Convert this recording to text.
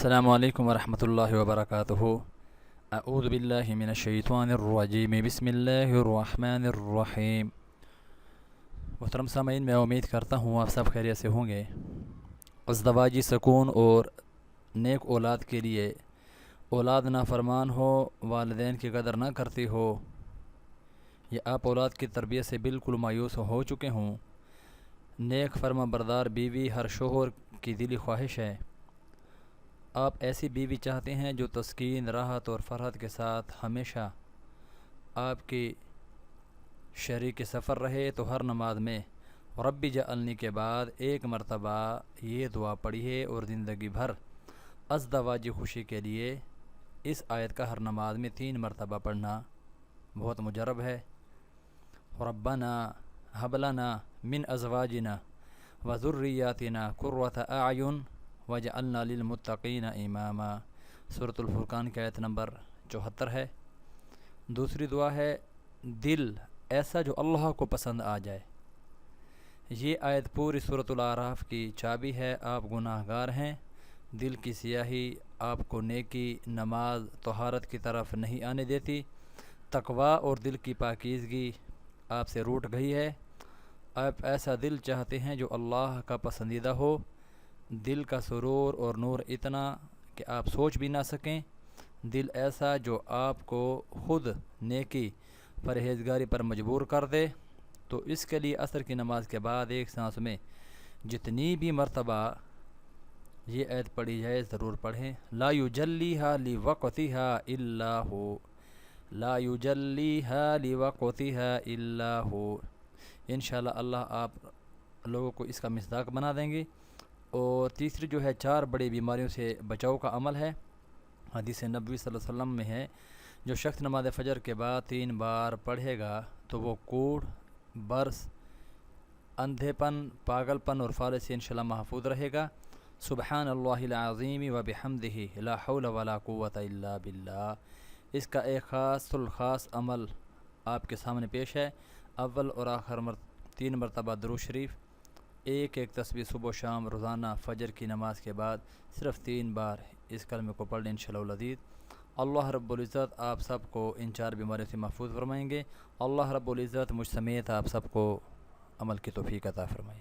السلام علیکم ورحمۃ اللہ وبرکاتہ۔ اعوذ باللہ من الشیطان الرجیم، بسم اللہ الرحمن الرحیم۔ محترم سامعین، میں امید کرتا ہوں آپ سب خیریت سے ہوں گے۔ ازدواجی سکون اور نیک اولاد کے لیے اولاد نافرمان ہو، والدین کی قدر نہ کرتی ہو، یا آپ اولاد کی تربیت سے بالکل مایوس ہو چکے ہوں، نیک فرما بردار بیوی ہر شوہر کی دلی خواہش ہے۔ آپ ایسی بیوی چاہتے ہیں جو تسکین، راحت اور فرحت کے ساتھ ہمیشہ آپ کی شریک سفر رہے، تو ہر نماز میں ربی جعلنی کے بعد ایک مرتبہ یہ دعا پڑھیے اور زندگی بھر ازدواجی خوشی کے لیے اس آیت کا ہر نماز میں 3 مرتبہ پڑھنا بہت مجرب ہے۔ ربنا ہب لنا من ازواجنا وذریاتنا قرۃ اعین وجعلنا للمتقین اماما، سورۃ الفرقان کی آیت نمبر 74 ہے۔ دوسری دعا ہے دل ایسا جو اللہ کو پسند آ جائے۔ یہ آیت پوری سورۃ الاعراف کی چابی ہے۔ آپ گناہ گار ہیں، دل کی سیاہی آپ کو نیکی، نماز، طہارت کی طرف نہیں آنے دیتی، تقوی اور دل کی پاکیزگی آپ سے روٹ گئی ہے۔ آپ ایسا دل چاہتے ہیں جو اللہ کا پسندیدہ ہو، دل کا سرور اور نور اتنا کہ آپ سوچ بھی نہ سکیں، دل ایسا جو آپ کو خود نیکی، پرہیزگاری پر مجبور کر دے، تو اس کے لیے عصر کی نماز کے بعد ایک سانس میں جتنی بھی مرتبہ یہ آیت پڑھی جائے ضرور پڑھیں۔ لا یجلیھا لوقتھا الا ہو، لا یجلیھا لوقتھا الا ہو۔ انشاءاللہ اللہ آپ لوگوں کو اس کا مصداق بنا دیں گے۔ اور تیسری جو ہے 4 بڑی بیماریوں سے بچاؤ کا عمل ہے۔ حدیث نبوی صلی اللہ علیہ وسلم میں ہے، جو شخص نماز فجر کے بعد 3 بار پڑھے گا تو وہ کوڑ، برس، اندھے پن، پاگل پن اور فالج سے انشاءاللہ محفوظ رہے گا۔ سبحان اللہ العظیم وبحمدہ لا حول ولا قوۃ الا باللہ۔ اس کا ایک خاص الخاص عمل آپ کے سامنے پیش ہے۔ اول اور آخر 3 مرتبہ درود شریف، ایک تسبیح صبح و شام روزانہ فجر کی نماز کے بعد صرف 3 بار اس کلمے کو پڑھ لیں انشاءاللہ العزیز۔ اللہ رب العزت آپ سب کو ان 4 بیماریوں سے محفوظ فرمائیں گے۔ اللہ رب العزت مجھ سمیت آپ سب کو عمل کی توفیق عطا فرمائے۔